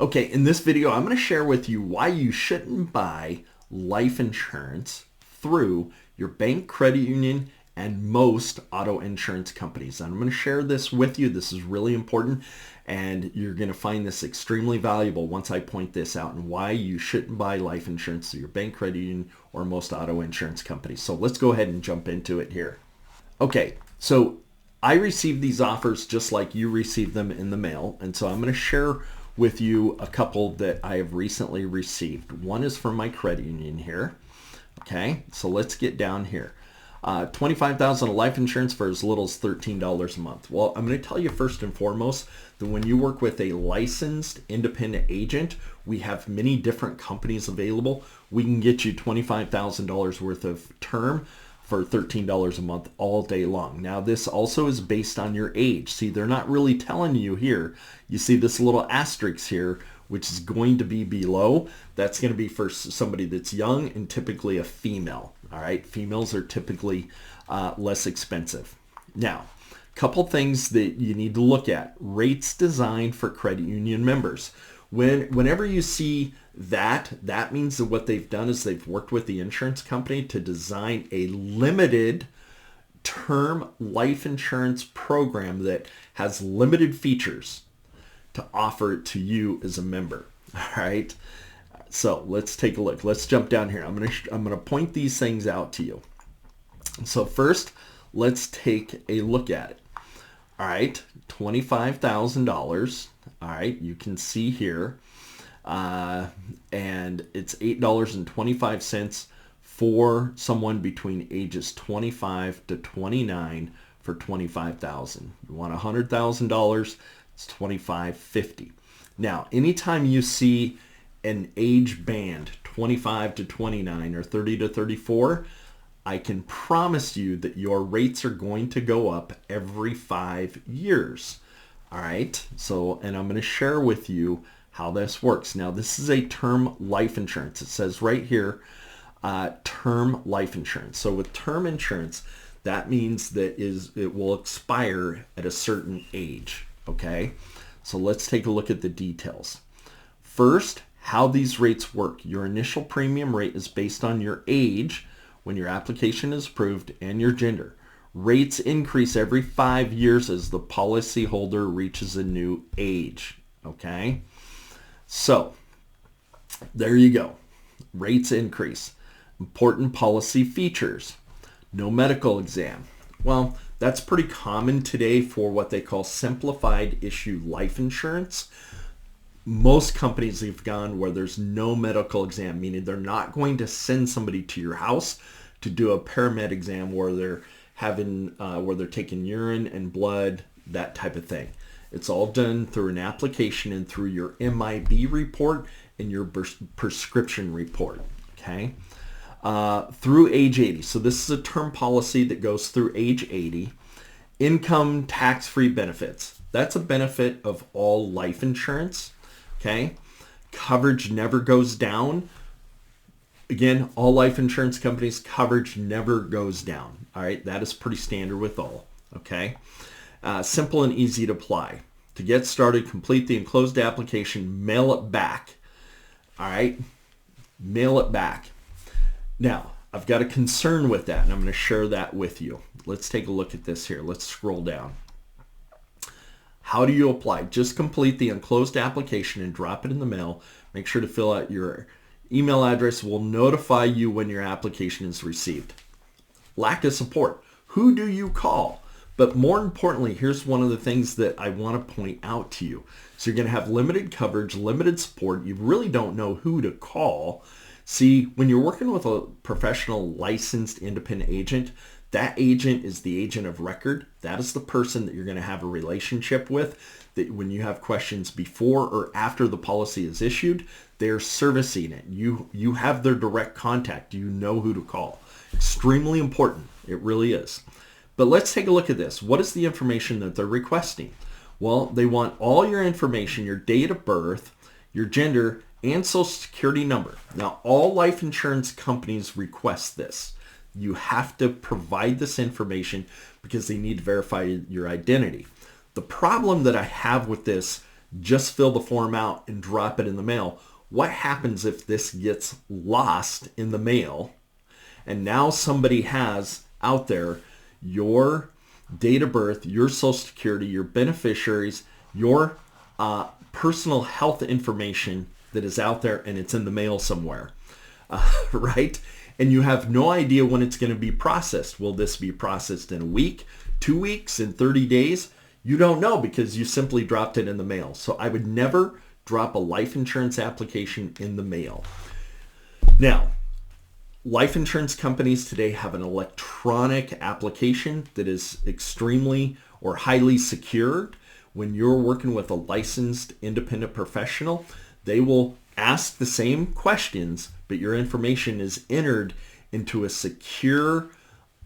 Okay, in this video, I'm going to share with you why you shouldn't buy life insurance through your bank, credit union, and most auto insurance companies. And I'm going to share this with you. This is really important, and you're going to find this extremely valuable once I point this out and why you shouldn't buy life insurance through your bank, credit union, or most auto insurance companies. So let's go ahead and jump into it here. Okay, so I received these offers just like you received them in the mail, and so I'm going to share with you a couple that I have recently received. One is from my credit union here. Okay, so let's get down here. $25,000 of life insurance for as little as $13 a month. Well, I'm going to tell you first and foremost that when you work with a licensed independent agent, we have many different companies available. We can get you $25,000 worth of term for $13 a month all day long. Now, this also is based on your age. See, they're not really telling you here. You see this little asterisk here, which is going to be below. That's going to be for somebody that's young and typically a female. All right, females are typically less expensive. Now, a couple things that you need to look at. Rates designed for credit union members. Whenever you see that means that what they've done is they've worked with the insurance company to design a limited term life insurance program that has limited features to offer to you as a member. All right. So let's take a look. Let's jump down here. I'm gonna point these things out to you. So first, let's take a look at it. All right, $25,000. All right, you can see here, and it's $8.25 for someone between ages 25 to 29 for $25,000. You want $100,000, it's $25.50. Now, anytime you see an age band, 25 to 29 or 30 to 34, I can promise you that your rates are going to go up every 5 years. All right. So, and I'm going to share with you how this works. Now, this is a term life insurance. It says right here, term life insurance. So with term insurance, that means that it will expire at a certain age. Okay. So let's take a look at the details. First, how these rates work. Your initial premium rate is based on your age when your application is approved and your gender. Rates increase every 5 years as the policyholder reaches a new age. Okay? So, there you go. Rates increase. Important policy features. No medical exam. Well, that's pretty common today for what they call simplified issue life insurance. Most companies have gone where there's no medical exam, meaning they're not going to send somebody to your house to do a paramed exam where they're taking urine and blood, that type of thing. It's all done through an application and through your MIB report and your prescription report. Okay, through age 80. So this is a term policy that goes through age 80. Income tax-free benefits. That's a benefit of all life insurance. Okay, coverage never goes down. Again, all life insurance companies, coverage never goes down. All right, that is pretty standard with all. Okay, simple and easy to apply. To get started, complete the enclosed application, mail it back. All right, mail it back. Now, I've got a concern with that, and I'm going to share that with you. Let's take a look at this here. Let's scroll down. How do you apply? Just complete the enclosed application and drop it in the mail. Make sure to fill out your email address. Will notify you when your application is received. Lack of support. Who do you call? But more importantly, here's one of the things that I want to point out to you. So you're going to have limited coverage, limited support. You really don't know who to call. See, when you're working with a professional licensed independent agent, that agent is the agent of record. That is the person that you're going to have a relationship with, that when you have questions before or after the policy is issued, they're servicing it. You have their direct contact. You know who to call. Extremely important. It really is. But let's take a look at this. What is the information that they're requesting? Well, they want all your information, your date of birth, your gender, and social security number. Now, all life insurance companies request this. You have to provide this information because they need to verify your identity. The problem that I have with this just fill the form out and drop it in the mail. What happens if this gets lost in the mail and now somebody has out there your date of birth, your social security, your beneficiaries, your personal health information that is out there and it's in the mail somewhere, right? And you have no idea when it's going to be processed. Will this be processed in a week, 2 weeks, in 30 days? You don't know because you simply dropped it in the mail. So I would never drop a life insurance application in the mail. Now, life insurance companies today have an electronic application that is extremely or highly secured. When you're working with a licensed independent professional, they will ask the same questions, but your information is entered into a secure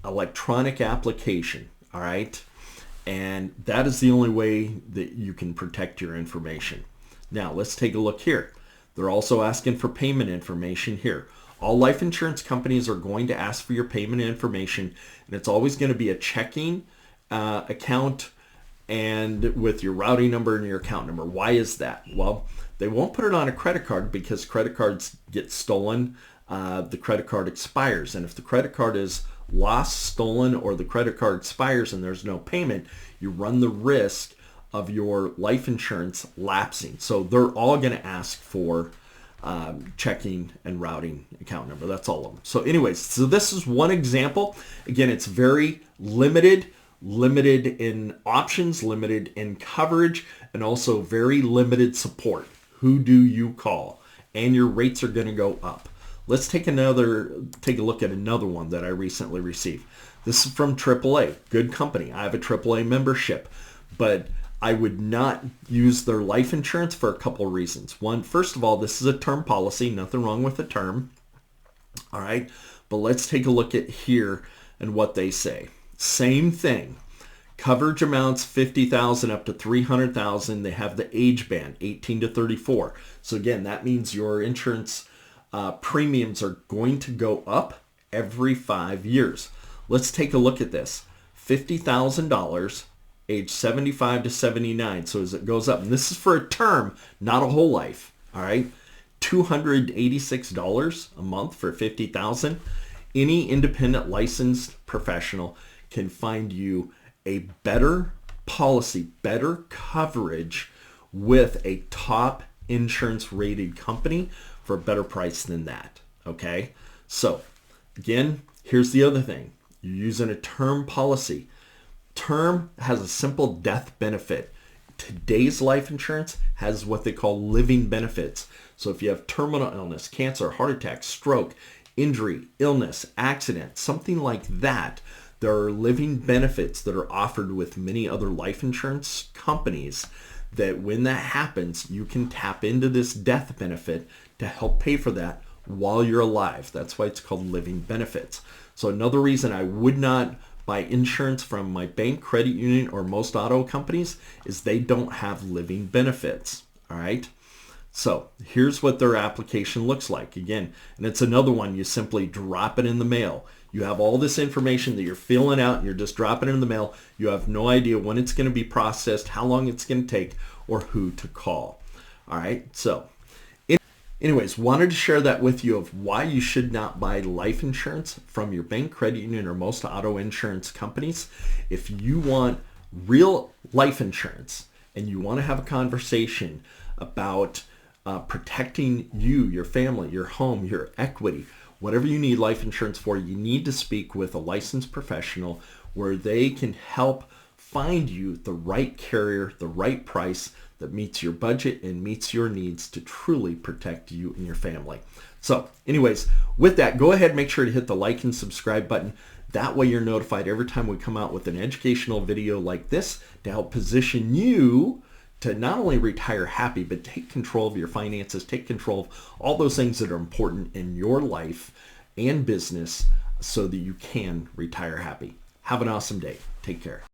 electronic application, all right? And that is the only way that you can protect your information. Now, let's take a look here. They're also asking for payment information here. All life insurance companies are going to ask for your payment information, and it's always going to be a checking account and with your routing number and your account number. Why is that? Well, they won't put it on a credit card because credit cards get stolen. The credit card expires, and if the credit card is lost, stolen, or the credit card expires and there's no payment, you run the risk of your life insurance lapsing. So they're all going to ask for checking and routing account number. That's all of them. So anyways, so this is one example. Again, it's very limited in options, limited in coverage, and also very limited support. Who do you call? And your rates are going to go up. Let's take a look at another one that I recently received. This is from AAA, good company. I have a AAA membership, but I would not use their life insurance for a couple of reasons. One, first of all, this is a term policy, nothing wrong with the term. All right, but let's take a look at here and what they say. Same thing. Coverage amounts $50,000 up to $300,000. They have the age band, 18 to 34. So again, that means your insurance premiums are going to go up every 5 years. Let's take a look at this. $50,000, age 75 to 79. So as it goes up, and this is for a term, not a whole life. All right, $286 a month for $50,000. Any independent licensed professional can find you a better policy, better coverage with a top insurance rated company for a better price than that. Okay, so again, here's the other thing. You're using a term policy. Term has a simple death benefit. Today's life insurance has what they call living benefits. So if you have terminal illness, cancer, heart attack, stroke, injury, illness, accident, something like that, there are living benefits that are offered with many other life insurance companies that when that happens, you can tap into this death benefit to help pay for that while you're alive. That's why it's called living benefits. So another reason I would not buy insurance from my bank, credit union, or most auto companies is they don't have living benefits. All right. So here's what their application looks like. Again, and it's another one, you simply drop it in the mail. You have all this information that you're filling out and you're just dropping it in the mail. You have no idea when it's going to be processed, how long it's going to take, or who to call. All right. So anyways, wanted to share that with you of why you should not buy life insurance from your bank, credit union, or most auto insurance companies. If you want real life insurance and you want to have a conversation about protecting you, your family, your home, your equity, whatever you need life insurance for, you need to speak with a licensed professional where they can help find you the right carrier, the right price that meets your budget and meets your needs to truly protect you and your family. So anyways, with that, go ahead and make sure to hit the like and subscribe button. That way you're notified every time we come out with an educational video like this to help position you to not only retire happy, but take control of your finances, take control of all those things that are important in your life and business so that you can retire happy. Have an awesome day. Take care.